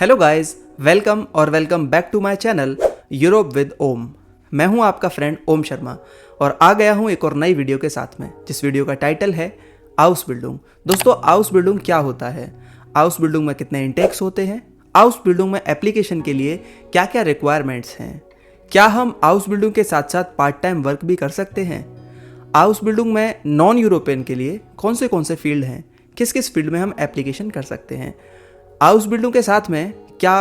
Hello guys, welcome back to my channel Europe with Om. मैं हूं आपका फ्रेंड ओम शर्मा और आ गया हूं एक और नई वीडियो के साथ में, जिस वीडियो का टाइटल है आउसबिल्डिंग। दोस्तों, आउसबिल्डिंग क्या होता है, आउसबिल्डिंग में कितने इंटेक्स होते हैं, आउसबिल्डिंग में एप्लीकेशन के लिए क्या क्या रिक्वायरमेंट्स हैं, क्या हम आउसबिल्डिंग के साथ साथ पार्ट टाइम वर्क भी कर सकते हैं, आउसबिल्डिंग में नॉन यूरोपियन के लिए कौन से फील्ड हैं, किस किस फील्ड में हम एप्लीकेशन कर सकते हैं, आउसबिल्डिंग के साथ में क्या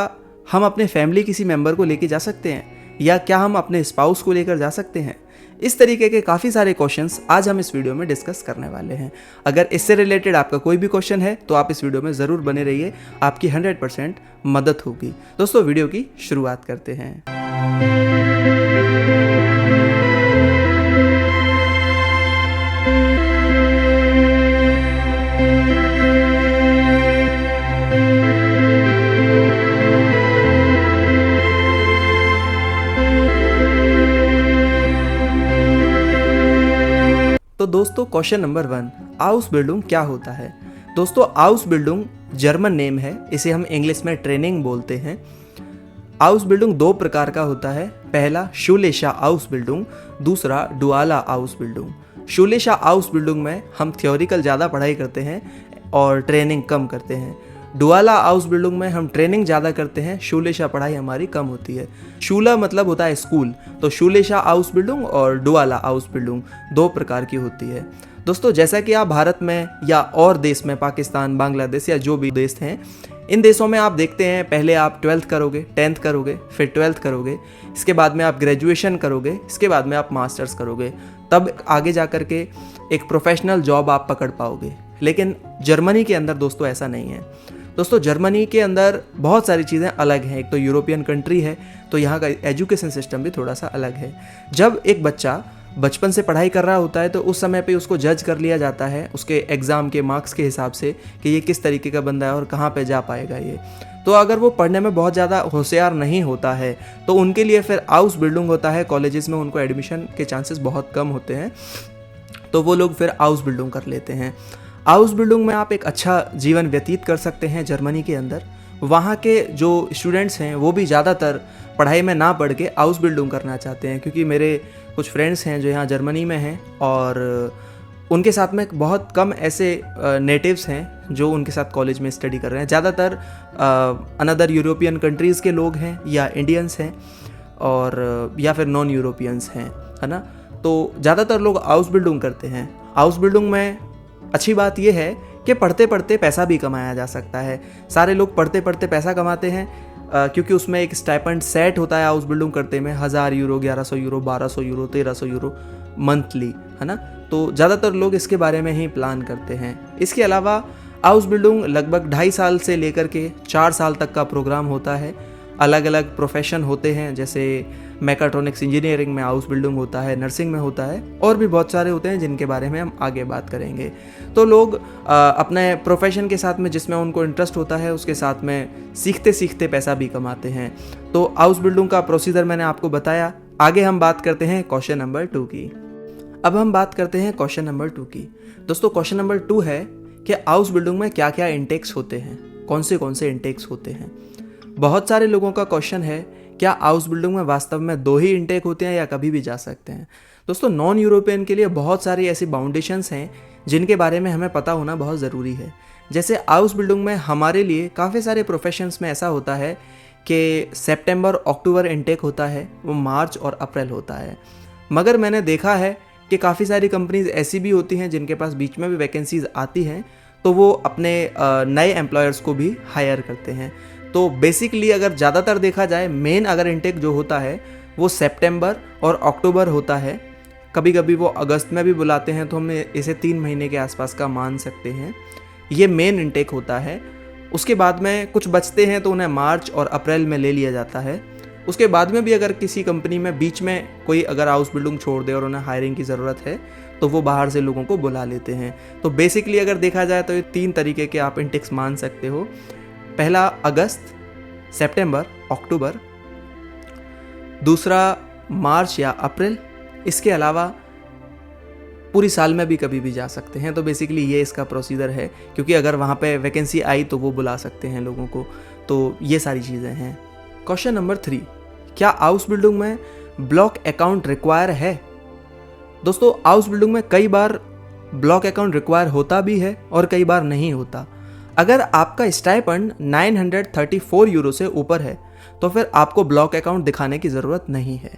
हम अपने फैमिली किसी मेंबर को लेके जा सकते हैं या क्या हम अपने स्पाउस को लेकर जा सकते हैं। इस तरीके के काफ़ी सारे क्वेश्चंस आज हम इस वीडियो में डिस्कस करने वाले हैं। अगर इससे रिलेटेड आपका कोई भी क्वेश्चन है तो आप इस वीडियो में ज़रूर बने रहिए, आपकी 100% मदद होगी। दोस्तों, वीडियो की शुरुआत करते हैं। तो दोस्तों, क्वेश्चन नंबर 1, आउसबिल्डिंग क्या होता है। दोस्तों, आउसबिल्डिंग जर्मन नेम है, इसे हम इंग्लिश में ट्रेनिंग बोलते हैं। आउसबिल्डिंग दो प्रकार का होता है, पहला शूलेशा आउसबिल्डिंग, दूसरा डुआला आउसबिल्डिंग। शूलेशा आउसबिल्डिंग में हम थ्योरिकल ज़्यादा पढ़ाई करते हैं और ट्रेनिंग कम करते हैं। डुआला आउसबिल्डिंग में हम ट्रेनिंग ज़्यादा करते हैं, शूलेशा पढ़ाई हमारी कम होती है। शूला मतलब होता है स्कूल, तो शूलेशा आउसबिल्डिंग और डुआला आउसबिल्डिंग दो प्रकार की होती है। दोस्तों, जैसा कि आप भारत में या और देश में, पाकिस्तान, बांग्लादेश या जो भी देश हैं, इन देशों में आप देखते हैं पहले आप 12th करोगे, 10th करोगे, फिर 12th करोगे, इसके बाद में आप ग्रेजुएशन करोगे, इसके बाद में आप मास्टर्स करोगे, तब आगे जा कर के एक प्रोफेशनल जॉब आप पकड़ पाओगे। लेकिन जर्मनी के अंदर दोस्तों ऐसा नहीं है। दोस्तों, जर्मनी के अंदर बहुत सारी चीज़ें अलग हैं। एक तो यूरोपियन कंट्री है, तो यहाँ का एजुकेशन सिस्टम भी थोड़ा सा अलग है। जब एक बच्चा बचपन से पढ़ाई कर रहा होता है तो उस समय पे उसको जज कर लिया जाता है उसके एग्ज़ाम के मार्क्स के हिसाब से कि ये किस तरीके का बंदा है और कहाँ पे जा पाएगा ये। तो अगर वो पढ़ने में बहुत ज़्यादा होशियार नहीं होता है तो उनके लिए फिर आउसबिल्डिंग होता है। कॉलेजेस में उनको एडमिशन के चांसेस बहुत कम होते हैं, तो वो लोग फिर आउसबिल्डिंग कर लेते हैं। आउसबिल्डिंग में आप एक अच्छा जीवन व्यतीत कर सकते हैं जर्मनी के अंदर। वहाँ के जो स्टूडेंट्स हैं वो भी ज़्यादातर पढ़ाई में ना पढ़ के आउसबिल्डिंग करना चाहते हैं, क्योंकि मेरे कुछ फ्रेंड्स हैं जो यहाँ जर्मनी में हैं और उनके साथ में बहुत कम ऐसे नेटिव्स हैं जो उनके साथ कॉलेज में स्टडी कर रहे हैं। ज़्यादातर अनदर यूरोपियन कंट्रीज़ के लोग हैं या इंडियंस हैं और या फिर नॉन यूरोपियंस हैं, है ना। तो ज़्यादातर लोग आउसबिल्डिंग करते हैं। आउसबिल्डिंग में अच्छी बात यह है कि पढ़ते पढ़ते पैसा भी कमाया जा सकता है। सारे लोग पढ़ते पढ़ते पैसा कमाते हैं क्योंकि उसमें एक स्टाइपेंड सेट होता है आउसबिल्डिंग करते में, 1000 euro, 1100 euro, 1200 euro, 1300 euro monthly, है ना। तो ज़्यादातर लोग इसके बारे में ही प्लान करते हैं। इसके अलावा आउसबिल्डिंग लगभग 2.5 साल से लेकर के 4 साल तक का प्रोग्राम होता है। अलग अलग प्रोफेशन होते हैं, जैसे मैकाट्रॉनिक्स इंजीनियरिंग में आउसबिल्डिंग होता है, नर्सिंग में होता है, और भी बहुत सारे होते हैं जिनके बारे में हम आगे बात करेंगे। तो लोग अपने प्रोफेशन के साथ में, जिसमें उनको इंटरेस्ट होता है, उसके साथ में सीखते सीखते पैसा भी कमाते हैं। तो आउसबिल्डिंग का प्रोसीजर मैंने आपको बताया। आगे हम बात करते हैं क्वेश्चन नंबर 2 की। अब हम बात करते हैं क्वेश्चन नंबर 2 की। दोस्तों, क्वेश्चन नंबर 2 है कि आउसबिल्डिंग में क्या क्या इंटेक्स होते हैं, कौन से इंटेक्स होते हैं। बहुत सारे लोगों का क्वेश्चन है, क्या आउसबिल्डिंग में वास्तव में 2 ही इंटेक होते हैं या कभी भी जा सकते हैं। दोस्तों, नॉन यूरोपियन के लिए बहुत सारी ऐसी बाउंडेशंस हैं जिनके बारे में हमें पता होना बहुत ज़रूरी है। जैसे आउसबिल्डिंग में हमारे लिए काफ़ी सारे प्रोफेशंस में ऐसा होता है कि सितंबर अक्टूबर इंटेक होता है, वो मार्च और अप्रैल होता है। मगर मैंने देखा है कि काफ़ी सारी कंपनीज ऐसी भी होती हैं जिनके पास बीच में भी वैकेंसीज आती हैं, तो वो अपने नए एम्प्लॉयर्स को भी हायर करते हैं। तो बेसिकली अगर ज़्यादातर देखा जाए, मेन अगर इंटेक जो होता है वो सितंबर और अक्टूबर होता है। कभी कभी वो अगस्त में भी बुलाते हैं, तो हम इसे 3 महीने के आसपास का मान सकते हैं। ये मेन इंटेक होता है। उसके बाद में कुछ बचते हैं तो उन्हें मार्च और अप्रैल में ले लिया जाता है। उसके बाद में भी अगर किसी कंपनी में बीच में कोई अगर हाउसबिल्डिंग छोड़ दे और उन्हें हायरिंग की ज़रूरत है तो वो बाहर से लोगों को बुला लेते हैं। तो बेसिकली अगर देखा जाए तो ये 3 तरीके के आप इंटेक्स मान सकते हो। पहला अगस्त, सितंबर, अक्टूबर, दूसरा मार्च या अप्रैल। इसके अलावा पूरी साल में भी कभी भी जा सकते हैं। तो बेसिकली ये इसका प्रोसीजर है, क्योंकि अगर वहाँ पे वैकेंसी आई तो वो बुला सकते हैं लोगों को। तो ये सारी चीज़ें हैं। क्वेश्चन नंबर 3, क्या हाउस बिल्डिंग में ब्लॉक अकाउंट रिक्वायर है? दोस्तों हाउस बिल्डिंग में कई बार ब्लॉक अकाउंट रिक्वायर होता भी है और कई बार नहीं होता। अगर आपका स्टाइपेंड 934 यूरो से ऊपर है तो फिर आपको ब्लॉक अकाउंट दिखाने की ज़रूरत नहीं है,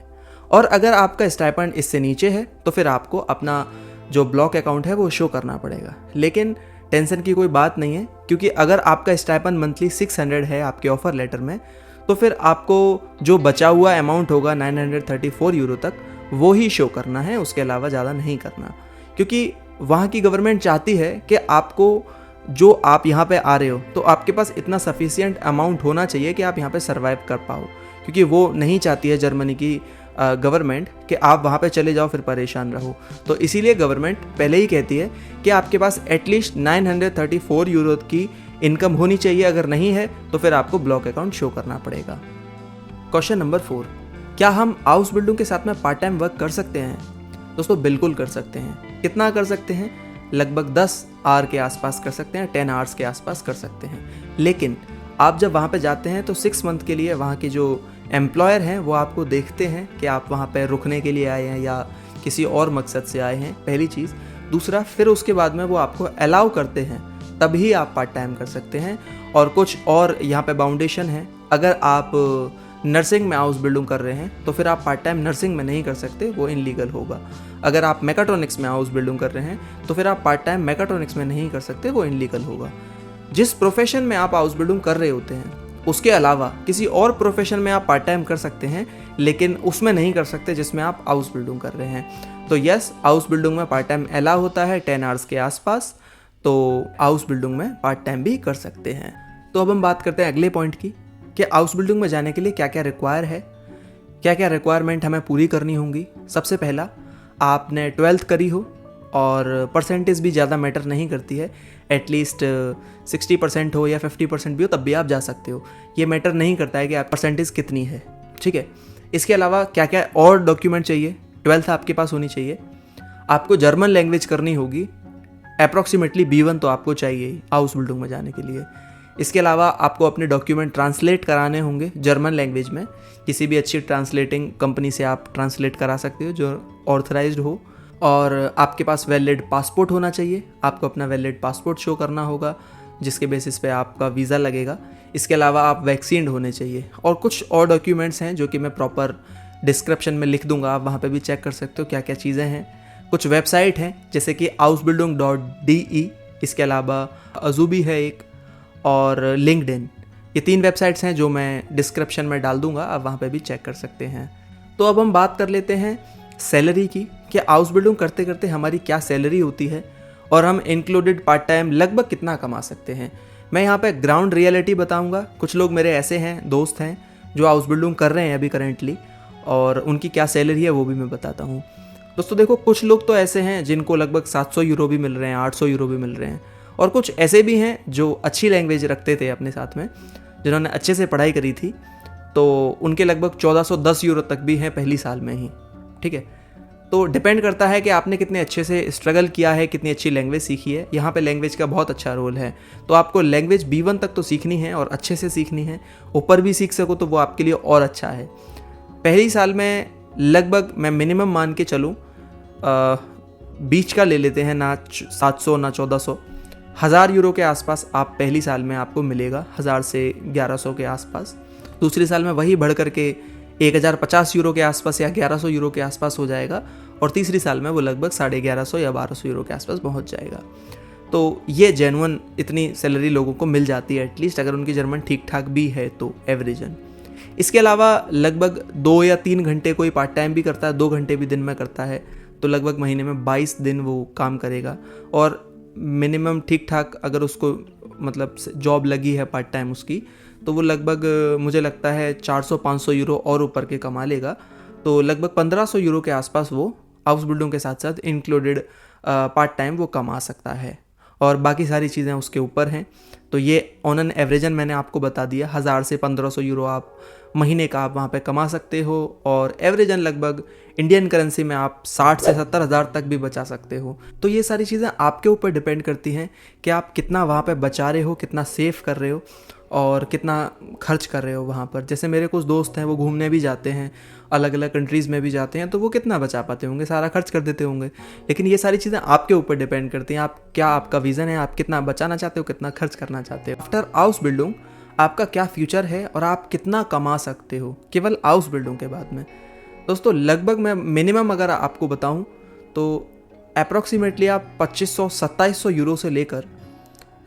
और अगर आपका स्टाइपेंड इससे नीचे है तो फिर आपको अपना जो ब्लॉक अकाउंट है वो शो करना पड़ेगा। लेकिन टेंशन की कोई बात नहीं है, क्योंकि अगर आपका स्टाइपेंड मंथली 600 है आपके ऑफर लेटर में, तो फिर आपको जो बचा हुआ अमाउंट होगा 934 यूरो तक वो ही शो करना है, उसके अलावा ज़्यादा नहीं करना। क्योंकि वहाँ की गवर्नमेंट चाहती है कि आपको जो आप यहाँ पे आ रहे हो तो आपके पास इतना सफिशिएंट अमाउंट होना चाहिए कि आप यहाँ पे सरवाइव कर पाओ, क्योंकि वो नहीं चाहती है जर्मनी की गवर्नमेंट कि आप वहाँ पे चले जाओ फिर परेशान रहो। तो इसीलिए गवर्नमेंट पहले ही कहती है कि आपके पास एटलीस्ट 934 यूरो की इनकम होनी चाहिए, अगर नहीं है तो फिर आपको ब्लॉक अकाउंट शो करना पड़ेगा। क्वेश्चन नंबर 4, क्या हम हाउस बिल्डिंग के साथ में पार्ट टाइम वर्क कर सकते हैं? दोस्तों बिल्कुल कर सकते हैं। कितना कर सकते हैं? लगभग 10 आवर के आसपास कर सकते हैं, 10 आवर्स के आसपास कर सकते हैं। लेकिन आप जब वहाँ पे जाते हैं तो 6 मंथ के लिए वहाँ के जो एम्प्लॉयर हैं वो आपको देखते हैं कि आप वहाँ पे रुकने के लिए आए हैं या किसी और मकसद से आए हैं, पहली चीज़। दूसरा, फिर उसके बाद में वो आपको अलाउ करते हैं, तभी आप पार्ट टाइम कर सकते हैं। और कुछ और यहाँ पे बाउंडेशन है। अगर आप नर्सिंग में हाउस बिल्डिंग कर रहे हैं तो फिर आप पार्ट टाइम नर्सिंग में नहीं कर सकते, वो इनलीगल होगा। अगर आप मैकाट्रॉनिक्स में हाउस बिल्डिंग कर रहे हैं तो फिर आप पार्ट टाइम मैकाट्रॉनिक्स में नहीं कर सकते, वो इनलीगल होगा। जिस प्रोफेशन में आप हाउस बिल्डिंग कर रहे होते हैं उसके अलावा किसी और प्रोफेशन में आप पार्ट टाइम कर सकते हैं, लेकिन उसमें नहीं कर सकते जिसमें आप हाउस बिल्डिंग कर रहे हैं। तो यस, हाउस बिल्डिंग में पार्ट टाइम अलाउ होता है 10 आवर्स के आसपास, तो हाउस बिल्डिंग में पार्ट टाइम भी कर सकते हैं। तो अब हम बात करते हैं अगले पॉइंट की कि हाउस बिल्डिंग में जाने के लिए क्या क्या रिक्वायर है, क्या क्या रिक्वायरमेंट हमें पूरी करनी होंगी। सबसे पहला, आपने 12th करी हो, और परसेंटेज भी ज़्यादा मैटर नहीं करती है, एटलीस्ट 60% हो या 50% भी हो तब भी आप जा सकते हो। ये मैटर नहीं करता है कि आप परसेंटेज कितनी है, ठीक है। इसके अलावा क्या क्या और डॉक्यूमेंट चाहिए? 12th आपके पास होनी चाहिए, आपको जर्मन लैंग्वेज करनी होगी, अप्रॉक्सीमेटली B1 तो आपको चाहिए ही हाउस बिल्डिंग में जाने के लिए। इसके अलावा आपको अपने डॉक्यूमेंट ट्रांसलेट कराने होंगे जर्मन लैंग्वेज में, किसी भी अच्छी ट्रांसलेटिंग कंपनी से आप ट्रांसलेट करा सकते हो जो ऑथराइज्ड हो। और आपके पास वैलिड पासपोर्ट होना चाहिए, आपको अपना वैलिड पासपोर्ट शो करना होगा जिसके बेसिस पे आपका वीज़ा लगेगा। इसके अलावा आप वैक्सीन्ड होने चाहिए, और कुछ और डॉक्यूमेंट्स हैं जो कि मैं प्रॉपर डिस्क्रिप्शन में लिख दूंगा, आप वहाँ पे भी चेक कर सकते हो क्या क्या चीज़ें हैं। कुछ वेबसाइट हैं जैसे कि hausbildung.de, इसके अलावा अजूबी है एक, और लिंक्डइन। ये 3 वेबसाइट्स हैं जो मैं डिस्क्रिप्शन में डाल दूंगा, आप वहाँ पे भी चेक कर सकते हैं। तो अब हम बात कर लेते हैं सैलरी की, कि हाउस बिल्डिंग करते करते हमारी क्या सैलरी होती है और हम इंक्लूडेड पार्ट टाइम लगभग कितना कमा सकते हैं। मैं यहाँ पे ग्राउंड रियलिटी बताऊँगा। कुछ लोग मेरे ऐसे हैं, दोस्त हैं जो हाउस बिल्डिंग कर रहे हैं अभी करेंटली, और उनकी क्या सैलरी है वो भी मैं बताता हूँ। दोस्तों देखो, कुछ लोग तो ऐसे हैं जिनको लगभग 700 यूरो भी मिल रहे हैं, 800 यूरो भी मिल रहे हैं, और कुछ ऐसे भी हैं जो अच्छी लैंग्वेज रखते थे अपने साथ में, जिन्होंने अच्छे से पढ़ाई करी थी, तो उनके लगभग 1410 यूरो तक भी हैं पहली साल में ही, ठीक है। तो डिपेंड करता है कि आपने कितने अच्छे से स्ट्रगल किया है, कितनी अच्छी लैंग्वेज सीखी है। यहाँ पे लैंग्वेज का बहुत अच्छा रोल है, तो आपको लैंग्वेज B1 तक तो सीखनी है और अच्छे से सीखनी है। ऊपर भी सीख सको तो वो आपके लिए और अच्छा है। पहली साल में लगभग मैं मिनिमम मान के चलूँ, बीच का ले लेते हैं, ना 700 ना 1400, 1000 यूरो के आसपास आप पहली साल में आपको मिलेगा, 1000 से 1100 के आसपास। दूसरी साल में वही बढ़ करके 1050 यूरो के आसपास या 1100 यूरो के आसपास हो जाएगा, और तीसरी साल में वो लगभग 1150 या 1200 यूरो के आसपास पहुंच जाएगा। तो ये जेन्युइन इतनी सैलरी लोगों को मिल जाती है एटलीस्ट, अगर उनकी जर्मन ठीक ठाक भी है तो एवरेजन। इसके अलावा लगभग 2 या 3 घंटे कोई पार्ट टाइम भी करता है, 2 घंटे भी दिन में करता है, तो लगभग महीने में 22 दिन वो काम करेगा। और मिनिमम ठीक ठाक अगर उसको मतलब जॉब लगी है पार्ट टाइम उसकी, तो वो लगभग मुझे लगता है 400-500 यूरो और ऊपर के कमा लेगा। तो लगभग 1500 यूरो के आसपास वो हाउस बिल्डिंग के साथ साथ इंक्लूडेड पार्ट टाइम वो कमा सकता है, और बाकी सारी चीज़ें उसके ऊपर हैं। तो ये ऑन एन एवरेजन मैंने आपको बता दिया, 1000 से 1500 यूरो आप महीने का आप वहाँ पे कमा सकते हो, और एवरेजन लगभग इंडियन करेंसी में आप 60 से 70 हज़ार तक भी बचा सकते हो। तो ये सारी चीज़ें आपके ऊपर डिपेंड करती हैं कि आप कितना वहाँ पे बचा रहे हो, कितना सेव कर रहे हो, और कितना खर्च कर रहे हो वहाँ पर। जैसे मेरे कुछ दोस्त हैं वो घूमने भी जाते हैं, अलग अलग कंट्रीज़ में भी जाते हैं, तो वो कितना बचा पाते होंगे, सारा खर्च कर देते होंगे। लेकिन ये सारी चीज़ें आपके ऊपर डिपेंड करती हैं, आप क्या आपका विज़न है, आप कितना बचाना चाहते हो, कितना खर्च करना चाहते हो। आफ्टर Ausbildung आपका क्या फ्यूचर है और आप कितना कमा सकते हो केवल Ausbildung के बाद में। दोस्तों लगभग मैं मिनिमम अगर आपको बताऊं तो अप्रॉक्सीमेटली आप 2500-2700 यूरो से लेकर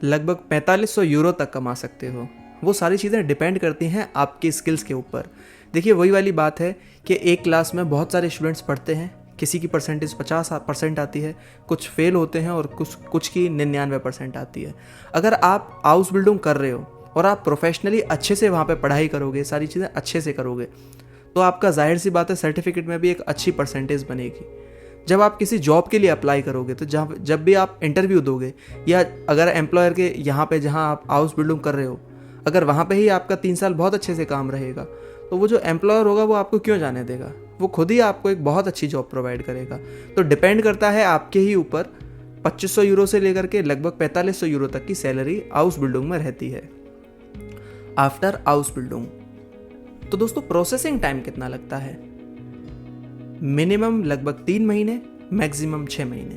लगभग 4500 यूरो तक कमा सकते हो। वो सारी चीज़ें डिपेंड करती हैं आपकी स्किल्स के ऊपर। देखिए वही वाली बात है कि एक क्लास में बहुत सारे स्टूडेंट्स पढ़ते हैं, किसी की परसेंटेज 50% आती है, कुछ फेल होते हैं और कुछ की 99% आती है। अगर आप Ausbildung कर रहे हो और आप प्रोफेशनली अच्छे से वहाँ पे पढ़ाई करोगे, सारी चीज़ें अच्छे से करोगे, तो आपका जाहिर सी बात है सर्टिफिकेट में भी एक अच्छी परसेंटेज बनेगी। जब आप किसी जॉब के लिए अप्लाई करोगे तो जब भी आप इंटरव्यू दोगे, या अगर एम्प्लॉयर के यहाँ पे जहाँ आप Ausbildung कर रहे हो, अगर वहाँ पे ही आपका 3 साल बहुत अच्छे से काम रहेगा, तो वो जो एम्प्लॉयर होगा वो आपको क्यों जाने देगा, वो खुद ही आपको एक बहुत अच्छी जॉब प्रोवाइड करेगा। तो डिपेंड करता है आपके ही ऊपर। 2500 यूरो से लेकर के लगभग 4500 यूरो तक की सैलरी Ausbildung में रहती है आफ्टर Ausbildung। तो दोस्तों प्रोसेसिंग टाइम कितना लगता है? मिनिमम लगभग 3 महीने, मैक्सिमम 6 महीने।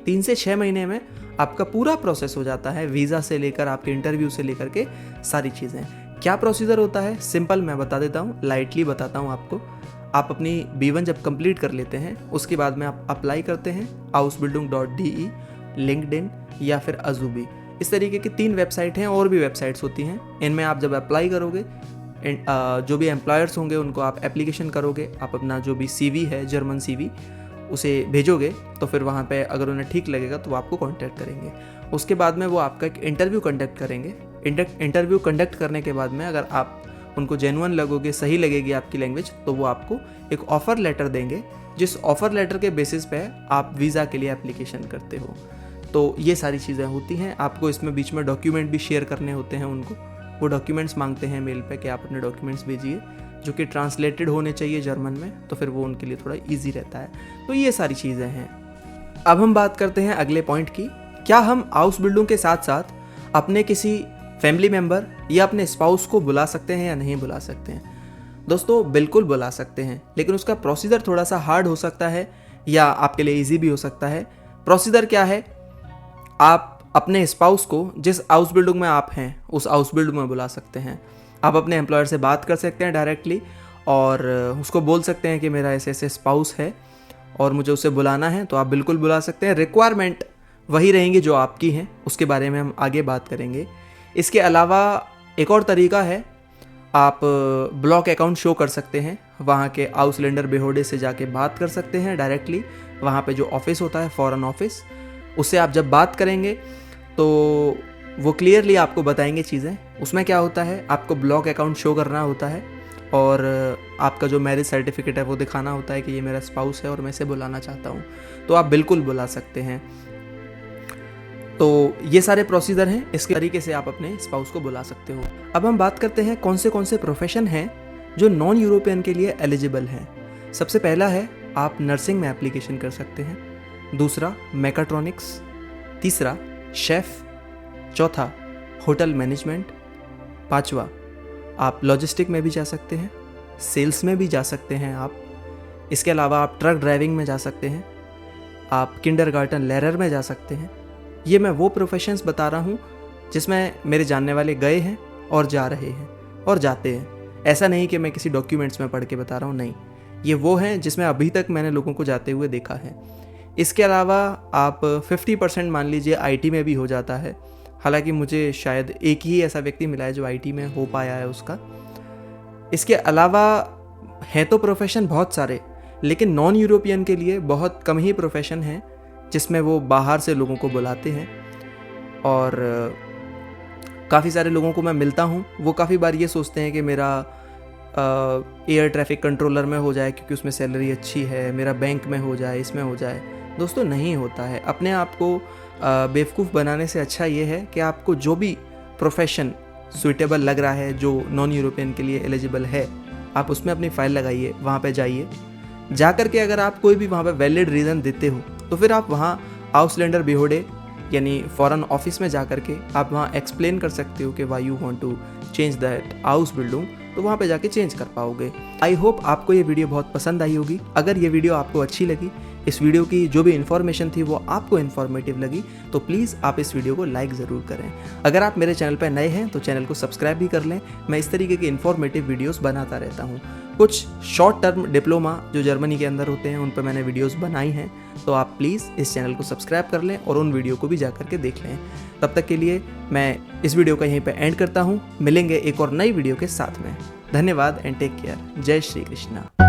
3 से 6 महीने में आपका पूरा प्रोसेस हो जाता है, वीज़ा से लेकर आपके इंटरव्यू से लेकर के सारी चीज़ें। क्या प्रोसीजर होता है? सिंपल मैं बता देता हूँ, लाइटली बताता हूँ आपको। आप अपनी B1 जब कंप्लीट कर लेते हैं उसके बाद में आप अप्लाई करते हैं Ausbildung.de, लिंक्डइन या फिर Azubi। इस तरीके की 3 वेबसाइट हैं, और भी वेबसाइट्स होती हैं। इनमें आप जब अप्लाई करोगे, जो भी एम्प्लॉयर्स होंगे उनको आप एप्लीकेशन करोगे, आप अपना जो भी CV है, जर्मन CV, उसे भेजोगे, तो फिर वहाँ पे अगर उन्हें ठीक लगेगा तो वो आपको कांटेक्ट करेंगे। उसके बाद में वो आपका एक इंटरव्यू कंडक्ट करेंगे। इंटरव्यू कंडक्ट करने के बाद में अगर आप उनको जेन्युइन लगोगे, सही लगेगी आपकी लैंग्वेज, तो वो आपको एक ऑफ़र लेटर देंगे, जिस ऑफ़र लेटर के बेसिस पे आप वीज़ा के लिए एप्लीकेशन करते हो। तो ये सारी चीज़ें होती हैं। आपको इसमें बीच में डॉक्यूमेंट भी शेयर करने होते हैं उनको। वो डॉक्यूमेंट्स मांगते हैं मेल पे कि आप अपने डॉक्यूमेंट्स भेजिए, जो कि ट्रांसलेटेड होने चाहिए जर्मन में, तो फिर वो उनके लिए थोड़ा ईजी रहता है। तो ये सारी चीज़ें हैं। अब हम बात करते हैं अगले पॉइंट की। क्या हम Ausbildung के साथ साथ अपने किसी फैमिली मेम्बर या अपने स्पाउस को बुला सकते हैं या नहीं बुला सकते हैं? दोस्तों बिल्कुल बुला सकते हैं, लेकिन उसका प्रोसीजर थोड़ा सा हार्ड हो सकता है या आपके लिए ईजी भी हो सकता है। प्रोसीजर क्या है? आप अपने स्पाउस को जिस Ausbildung में आप हैं उस Ausbildung में बुला सकते हैं। आप अपने एम्प्लॉयर से बात कर सकते हैं डायरेक्टली और उसको बोल सकते हैं कि मेरा ऐसे ऐसे स्पाउस है और मुझे उसे बुलाना है, तो आप बिल्कुल बुला सकते हैं। रिक्वायरमेंट वही रहेंगी जो आपकी हैं, उसके बारे में हम आगे बात करेंगे। इसके अलावा एक और तरीका है, आप ब्लॉक अकाउंट शो कर सकते हैं, वहाँ के Ausländer Behörde से जाके बात कर सकते हैं डायरेक्टली। वहाँ पे जो ऑफिस होता है, फॉरेन ऑफिस, उससे आप जब बात करेंगे तो वो क्लियरली आपको बताएंगे चीज़ें। उसमें क्या होता है, आपको ब्लॉक अकाउंट शो करना होता है और आपका जो मैरिज सर्टिफिकेट है वो दिखाना होता है कि ये मेरा स्पाउस है और मैं इसे बुलाना चाहता हूँ, तो आप बिल्कुल बुला सकते हैं। तो ये सारे प्रोसीजर हैं, इसके तरीके से आप अपने स्पाउस को बुला सकते हो। अब हम बात करते हैं कौन से प्रोफेशन हैं जो नॉन यूरोपियन के लिए एलिजिबल हैं। सबसे पहला है, आप नर्सिंग में एप्लीकेशन कर सकते हैं। दूसरा, मैकाट्रॉनिक्स। तीसरा, शेफ़। चौथा, होटल मैनेजमेंट। पांचवा, आप लॉजिस्टिक में भी जा सकते हैं, सेल्स में भी जा सकते हैं आप। इसके अलावा आप ट्रक ड्राइविंग में जा सकते हैं, आप किंडरगार्टन लेरर में जा सकते हैं। ये मैं वो प्रोफेशंस बता रहा हूँ जिसमें मेरे जानने वाले गए हैं और जा रहे हैं और जाते हैं। ऐसा नहीं कि मैं किसी डॉक्यूमेंट्स में पढ़ के बता रहा हूँ, नहीं, ये वो हैं जिसमें अभी तक मैंने लोगों को जाते हुए देखा है। इसके अलावा आप 50% मान लीजिए IT में भी हो जाता है। हालांकि मुझे शायद एक ही ऐसा व्यक्ति मिला है जो IT में हो पाया है उसका। इसके अलावा हैं तो प्रोफेशन बहुत सारे, लेकिन नॉन यूरोपियन के लिए बहुत कम ही प्रोफेशन हैं जिसमें वो बाहर से लोगों को बुलाते हैं। और काफ़ी सारे लोगों को मैं मिलता हूँ, वो काफ़ी बार ये सोचते हैं कि मेरा एयर ट्रैफिक कंट्रोलर में हो जाए क्योंकि उसमें सैलरी अच्छी है, मेरा बैंक में हो जाए, इसमें हो जाए। दोस्तों नहीं होता है। अपने आप को बेवकूफ़ बनाने से अच्छा ये है कि आपको जो भी प्रोफेशन सूटेबल लग रहा है, जो नॉन यूरोपियन के लिए एलिजिबल है, आप उसमें अपनी फ़ाइल लगाइए, वहाँ पे जाइए। जा कर के अगर आप कोई भी वहाँ पे वैलिड रीज़न देते हो तो फिर आप वहाँ Ausländer Behörde यानी फॉरेन ऑफिस में जा कर के आप वहाँ एक्सप्लेन कर सकते हो कि why you want to change that Ausbildung, तो वहाँ पे जाके चेंज कर पाओगे। आई होप आपको ये वीडियो बहुत पसंद आई होगी। अगर ये वीडियो आपको अच्छी लगी, इस वीडियो की जो भी इन्फॉर्मेशन थी वो आपको इन्फॉर्मेटिव लगी, तो प्लीज़ आप इस वीडियो को लाइक ज़रूर करें। अगर आप मेरे चैनल पर नए हैं तो चैनल को सब्सक्राइब भी कर लें। मैं इस तरीके के इन्फॉर्मेटिव वीडियोस बनाता रहता हूँ। कुछ शॉर्ट टर्म डिप्लोमा जो जर्मनी के अंदर होते हैं उन पर मैंने वीडियोस बनाई हैं, तो आप प्लीज़ इस चैनल को सब्सक्राइब कर लें और उन वीडियो को भी जा करके देख लें। तब तक के लिए मैं इस वीडियो का यहीं पे एंड करता हूँ। मिलेंगे एक और नई वीडियो के साथ में। धन्यवाद एंड टेक केयर। जय श्री कृष्णा।